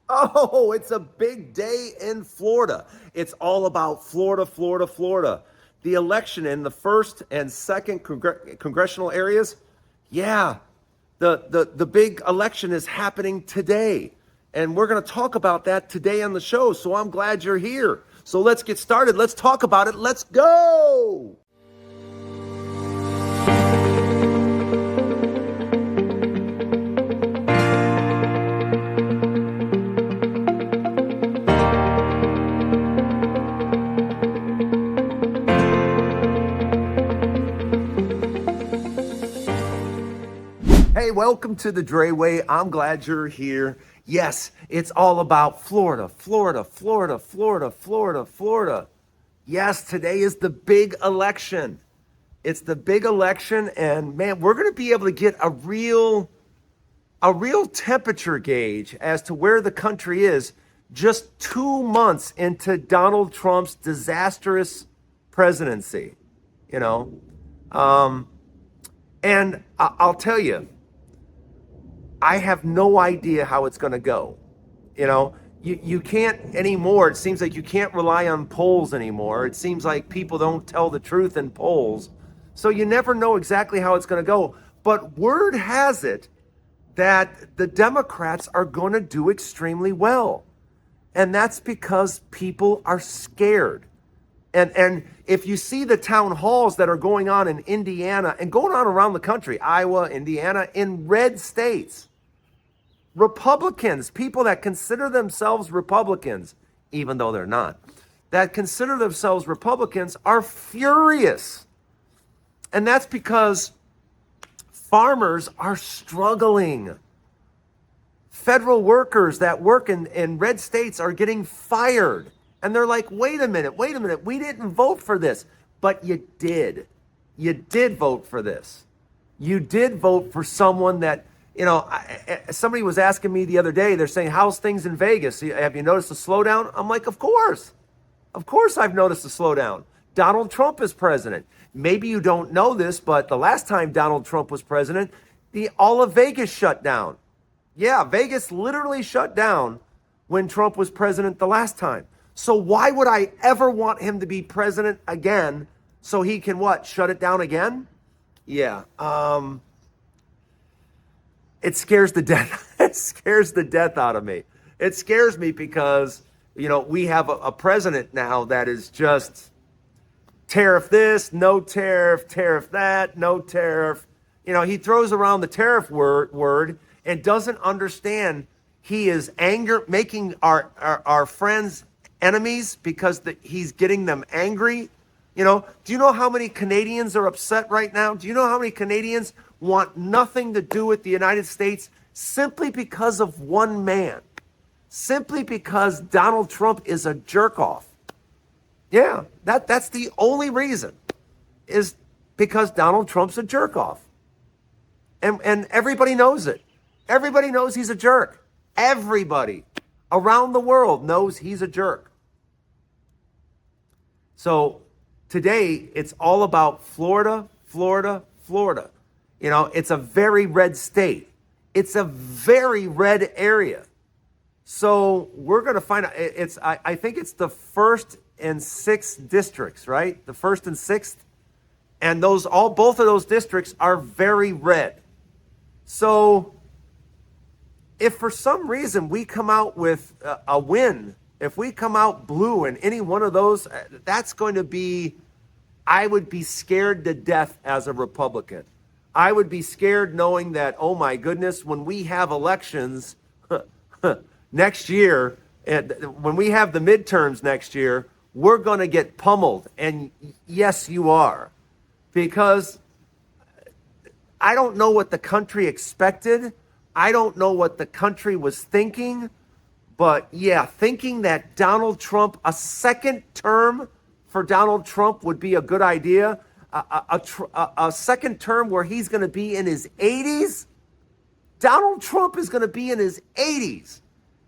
Oh, it's a big day in Florida. It's all about Florida, Florida, Florida. The election in the first and second congressional areas. Yeah, the big election is happening today. And we're going to talk about that today on the show. So I'm glad you're here. So let's get started. Let's talk about it. Let's go. Hey, welcome to the Dre Way. I'm glad you're here. Yes, it's all about Florida, Florida, Florida, Florida, Florida, Florida. Yes, today is the big election. It's the big election, and man, we're going to be able to get a real temperature gauge as to where the country is just 2 months into Donald Trump's disastrous presidency. You know, um, and I'll tell you, I have no idea how it's going to go. You can't anymore. It seems like you can't rely on polls anymore. It seems like people don't tell the truth in polls. So you never know exactly how it's going to go. But word has it that the Democrats are going to do extremely well. And that's because people are scared. And if you see the town halls that are going on in Indiana and going on around the country, Iowa, Indiana, in red states, Republicans, people that consider themselves Republicans, even though they're not, that consider themselves Republicans are furious. And that's because farmers are struggling. Federal workers that work in red states are getting fired. And they're like, wait a minute, we didn't vote for this. But you did. You did vote for this. You did vote for someone that, somebody was asking me the other day, they're saying, how's things in Vegas? Have you noticed a slowdown? I'm like, of course. Of course I've noticed a slowdown. Donald Trump is president. Maybe you don't know this, but the last time Donald Trump was president, all of Vegas shut down. Yeah, Vegas literally shut down when Trump was president the last time. So why would I ever want him to be president again so he can what? Shut it down again? Yeah. It scares the death. It scares the death out of me. It scares me because, we have a president now that is just tariff this, no tariff, tariff that, no tariff. He throws around the tariff word and doesn't understand he is making our friends enemies because he's getting them angry. Do you know how many Canadians are upset right now? Do you know how many Canadians want nothing to do with the United States simply because of one man? Simply because Donald Trump is a jerk off. Yeah, that's the only reason, is because Donald Trump's a jerk off. And everybody knows it. Everybody knows he's a jerk. Everybody around the world knows he's a jerk. So today, it's all about Florida, Florida, Florida. It's a very red state. It's a very red area. So we're going to find out. I think it's the first and sixth districts, right? The first and sixth. And both of those districts are very red. So if for some reason we come out with a win, if we come out blue in any one of those, that's going to be, I would be scared to death as a Republican. I would be scared knowing that, oh my goodness, when we have elections next year, and when we have the midterms next year, we're going to get pummeled. And yes, you are. Because I don't know what the country expected. I don't know what the country was thinking. But yeah, thinking that Donald Trump, a second term for Donald Trump would be a good idea. A second term where he's going to be in his 80s. Donald Trump is going to be in his 80s.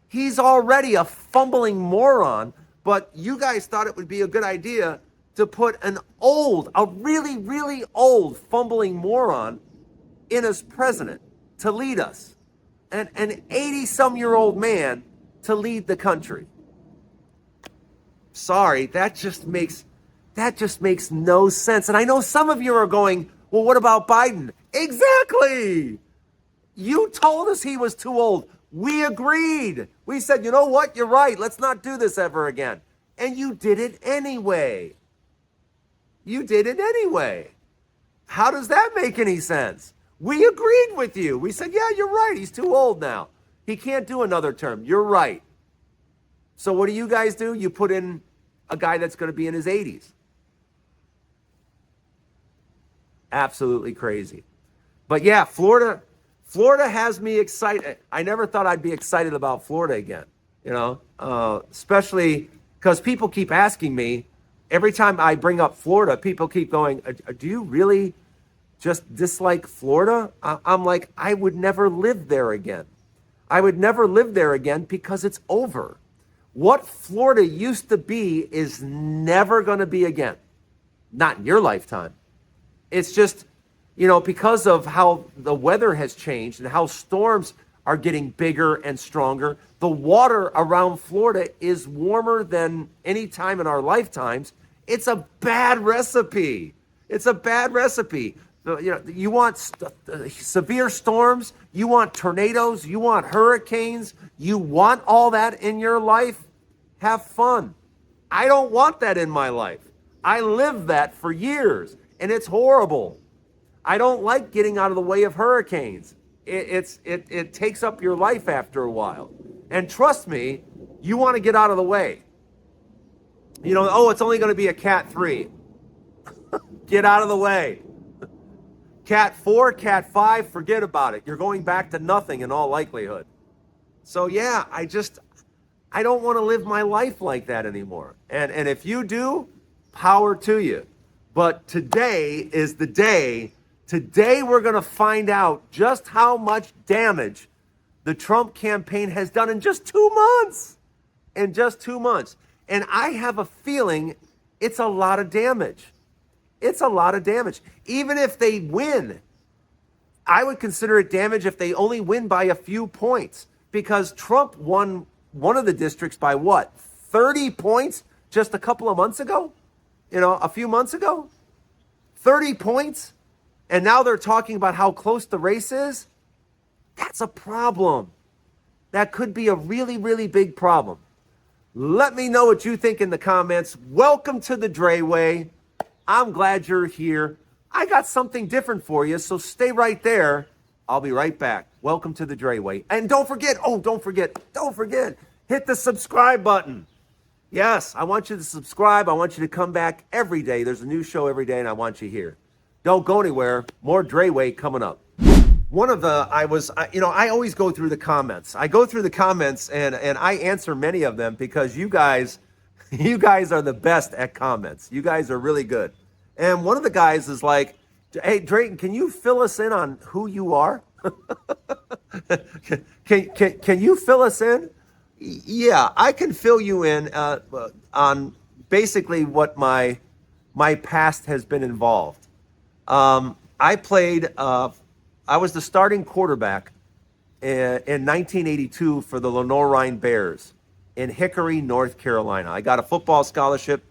He's already a fumbling moron, but you guys thought it would be a good idea to put a really, really old fumbling moron in as president to lead us. An 80-some-year-old man to lead the country. Sorry, that just makes no sense. And I know some of you are going, well, what about Biden? Exactly. You told us he was too old. We agreed. We said, you know what? You're right. Let's not do this ever again. And you did it anyway. You did it anyway. How does that make any sense? We agreed with you. We said, yeah, you're right. He's too old now. He can't do another term. You're right. So what do you guys do? You put in a guy that's going to be in his 80s. Absolutely crazy. But yeah, Florida has me excited. I never thought I'd be excited about Florida again, especially because people keep asking me every time I bring up Florida, people keep going, do you really just dislike Florida? I'm like, I would never live there again. I would never live there again because it's over. What Florida used to be is never going to be again. Not in your lifetime. It's just, because of how the weather has changed and how storms are getting bigger and stronger, the water around Florida is warmer than any time in our lifetimes. It's a bad recipe. It's a bad recipe. You want severe storms, you want tornadoes, you want hurricanes, you want all that in your life? Have fun. I don't want that in my life. I lived that for years, and it's horrible. I don't like getting out of the way of hurricanes. It takes up your life after a while. And trust me, you want to get out of the way. It's only going to be a Cat 3. Get out of the way. Cat 4, Cat 5, forget about it. You're going back to nothing in all likelihood. So yeah, I don't want to live my life like that anymore. And if you do, power to you. But today is the day. Today we're going to find out just how much damage the Trump campaign has done in just 2 months. In just 2 months. And I have a feeling it's a lot of damage. It's a lot of damage. Even if they win, I would consider it damage if they only win by a few points. Because Trump won one of the districts by what? 30 points just a couple of months ago? A few months ago? 30 points? And now they're talking about how close the race is? That's a problem. That could be a really, really big problem. Let me know what you think in the comments. Welcome to the Dre Way. I'm glad you're here. I got something different for you, so stay right there. I'll be right back. Welcome to the Dre Way. And don't forget, hit the subscribe button. Yes, I want you to subscribe. I want you to come back every day. There's a new show every day, and I want you here. Don't go anywhere. More Dre Way coming up. I always go through the comments. I go through the comments, and I answer many of them because you guys are the best at comments. You guys are really good. And one of the guys is like, hey, Drayton, can you fill us in on who you are? Can you fill us in? Yeah, I can fill you in on basically what my past has been involved. I was the starting quarterback in 1982 for the Lenoir-Rhyne Bears in Hickory, North Carolina. I got a football scholarship,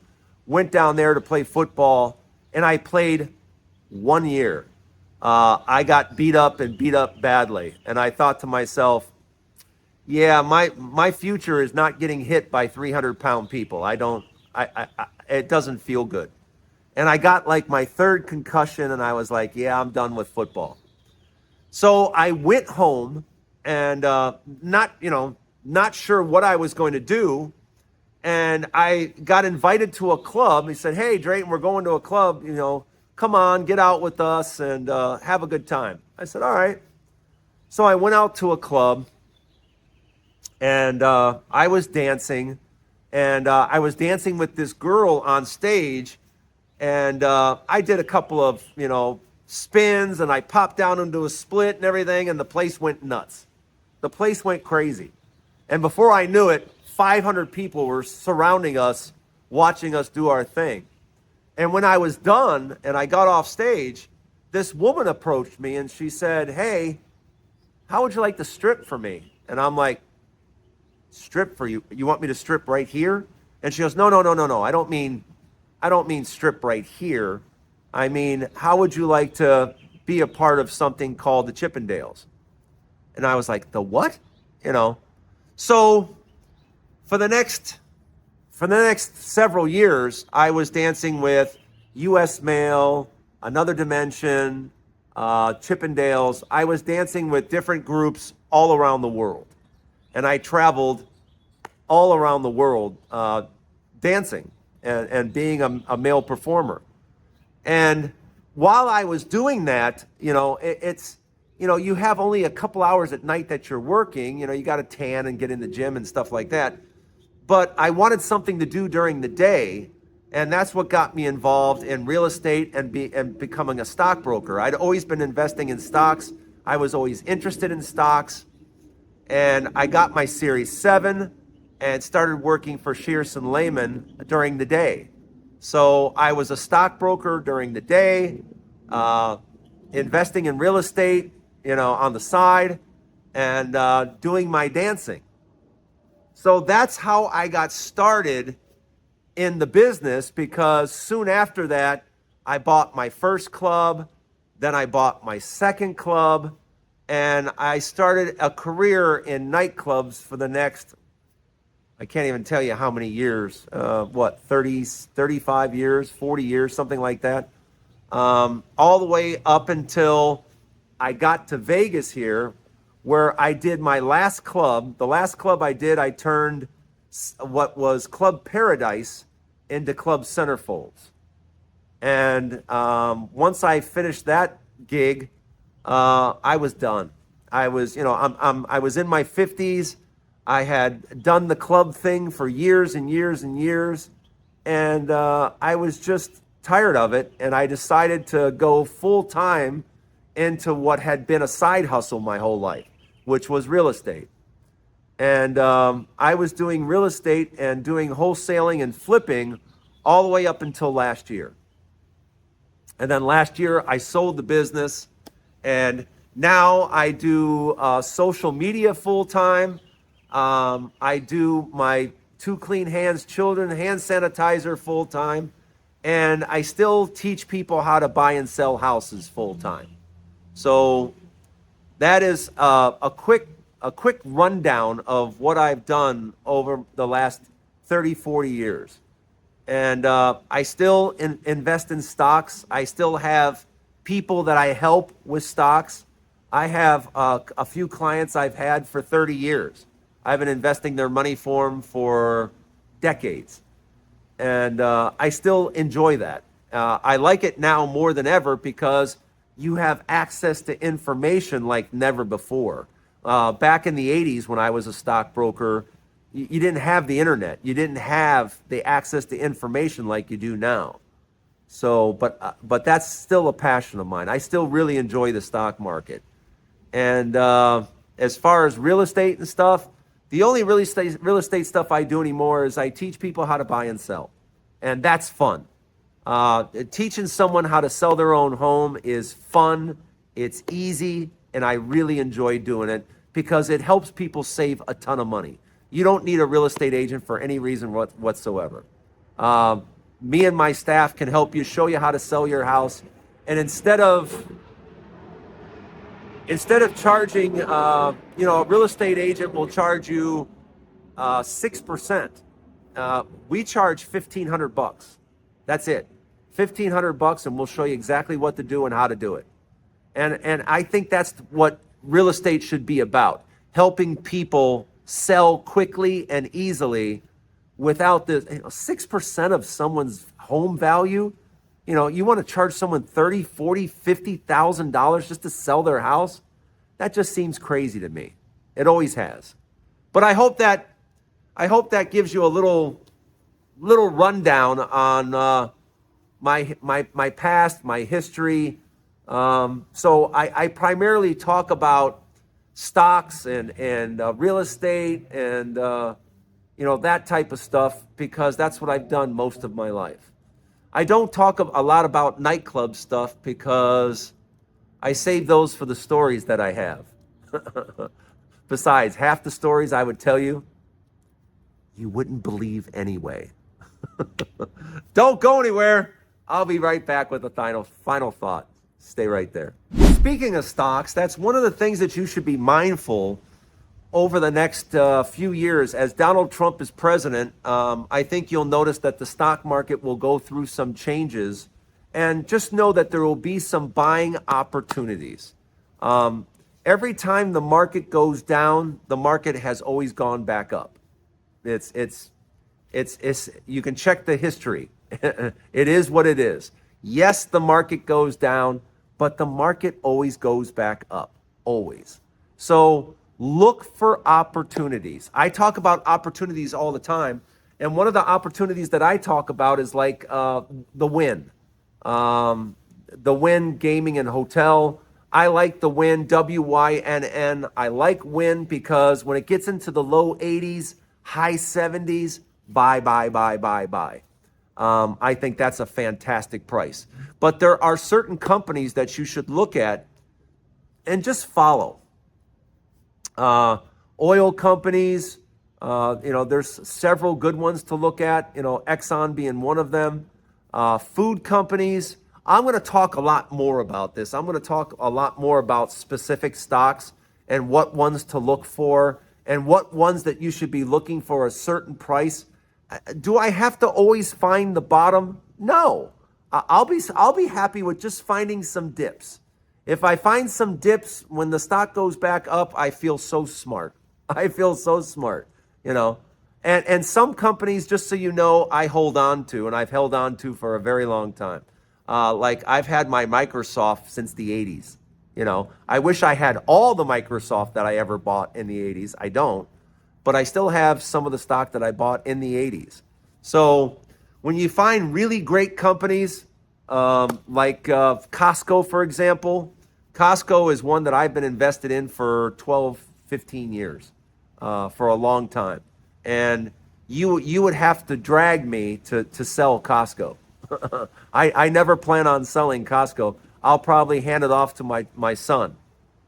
went down there to play football, and I played 1 year. I got beat up badly, and I thought to myself, yeah, my future is not getting hit by 300-pound people. It doesn't feel good. And I got like my third concussion, and I was like, yeah, I'm done with football. So I went home and not sure what I was going to do. And I got invited to a club. He said, hey, Drayton, we're going to a club, come on, get out with us and have a good time. I said, all right. So I went out to a club and I was dancing. And I was dancing with this girl on stage. And I did a couple of, spins, and I popped down into a split and everything, and the place went nuts. The place went crazy. And before I knew it, 500 people were surrounding us, watching us do our thing. And when I was done and I got off stage, this woman approached me and she said, hey, how would you like to strip for me? And I'm like, strip for you. You want me to strip right here? And she goes, no, no, no, no, no. I don't mean strip right here. I mean, how would you like to be a part of something called the Chippendales? And I was like, the what? You know. So for the next several years, I was dancing with U.S. Mail, Another Dimension, Chippendales. I was dancing with different groups all around the world. And I traveled all around the world dancing and being a male performer. And while I was doing that, you know, it's, you know, you have only a couple hours at night that you're working. You know, you got to tan and get in the gym and stuff like that. But I wanted something to do during the day, and that's what got me involved in real estate and becoming a stockbroker. I'd always been investing in stocks. I was always interested in stocks, and I got my Series 7 and started working for Shearson Lehman during the day. So I was a stockbroker during the day, investing in real estate, you know, on the side, and doing my dancing. So that's how I got started in the business, because soon after that, I bought my first club, then I bought my second club, and I started a career in nightclubs for the next, I can't even tell you how many years, 30, 35 years, 40 years, something like that. All the way up until I got to Vegas here, where I did my last club. The last club I did, I turned what was Club Paradise into Club Centerfolds. And once I finished that gig, I was done. I was, you know, I was in my 50s. I had done the club thing for years and years and years, and I was just tired of it, and I decided to go full time into what had been a side hustle my whole life, which was real estate. And I was doing real estate and doing wholesaling and flipping all the way up until last year. And then last year I sold the business, and now I do social media full time. I do my Two Clean Hands Children hand sanitizer full time, and I still teach people how to buy and sell houses full time. So that is a quick rundown of what I've done over the last 30, 40 years. And I still invest in stocks. I still have people that I help with stocks. I have a few clients I've had for 30 years. I've been investing their money for them for decades. And I still enjoy that. I like it now more than ever because you have access to information like never before. Back in the 80s when I was a stockbroker, you didn't have the internet. You didn't have the access to information like you do now. So, but that's still a passion of mine. I still really enjoy the stock market. And as far as real estate and stuff, the only real estate stuff I do anymore is I teach people how to buy and sell. And that's fun. Teaching someone how to sell their own home is fun, it's easy, and I really enjoy doing it because it helps people save a ton of money. You don't need a real estate agent for any reason whatsoever. Me and my staff can help you, show you how to sell your house, and instead of charging, a real estate agent will charge you 6%. We charge $1,500. That's it. $1,500, and we'll show you exactly what to do and how to do it. And I think that's what real estate should be about, helping people sell quickly and easily without the 6% of someone's home value. You know, you want to charge someone $30,000, $40,000, $50,000 just to sell their house? That just seems crazy to me. It always has. But I hope that gives you a little rundown on my past, my history. So I primarily talk about stocks and real estate and that type of stuff because that's what I've done most of my life. I don't talk a lot about nightclub stuff because I save those for the stories that I have. Besides, half the stories I would tell you, you wouldn't believe anyway. Don't go anywhere. I'll be right back with the final thought. Stay right there. Speaking of stocks, that's one of the things that you should be mindful over the next few years. As Donald Trump is president, I think you'll notice that the stock market will go through some changes. And just know that there will be some buying opportunities. Every time the market goes down, the market has always gone back up. It's you can check the history. It is what it is. Yes, the market goes down, but the market always goes back up, always. So look for opportunities. I talk about opportunities all the time, and one of the opportunities that I talk about is like the Wynn. The Wynn Gaming and Hotel. I like the Wynn, WYNN. I like Wynn because when it gets into the low 80s, high 70s, buy. I think that's a fantastic price. But there are certain companies that you should look at and just follow. Oil companies, there's several good ones to look at, Exxon being one of them. Food companies. I'm going to talk a lot more about this. I'm going to talk a lot more about specific stocks and what ones to look for and what ones that you should be looking for a certain price. Do I have to always find the bottom? No. I'll be happy with just finding some dips. If I find some dips when the stock goes back up, I feel so smart. I feel so smart, And some companies, just so you know, I hold on to, and I've held on to for a very long time. Like I've had my Microsoft since the 80s. I wish I had all the Microsoft that I ever bought in the 80s. I don't, but I still have some of the stock that I bought in the 80s. So when you find really great companies, like Costco, for example, Costco is one that I've been invested in for 12, 15 years, for a long time. And you would have to drag me to sell Costco. I never plan on selling Costco. I'll probably hand it off to my son.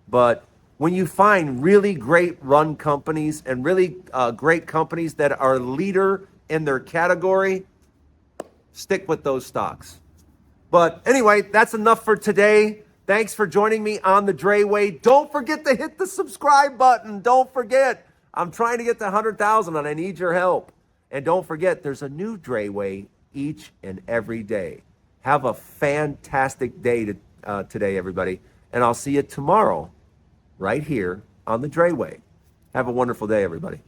But when you find really great run companies and really great companies that are leader in their category, stick with those stocks. But anyway, that's enough for today. Thanks for joining me on the Dre Way. Don't forget to hit the subscribe button. Don't forget. I'm trying to get to 100,000 and I need your help. And don't forget, there's a new Dre Way each and every day. Have a fantastic day today, everybody. And I'll see you tomorrow right here on the Dre Way. Have a wonderful day, everybody.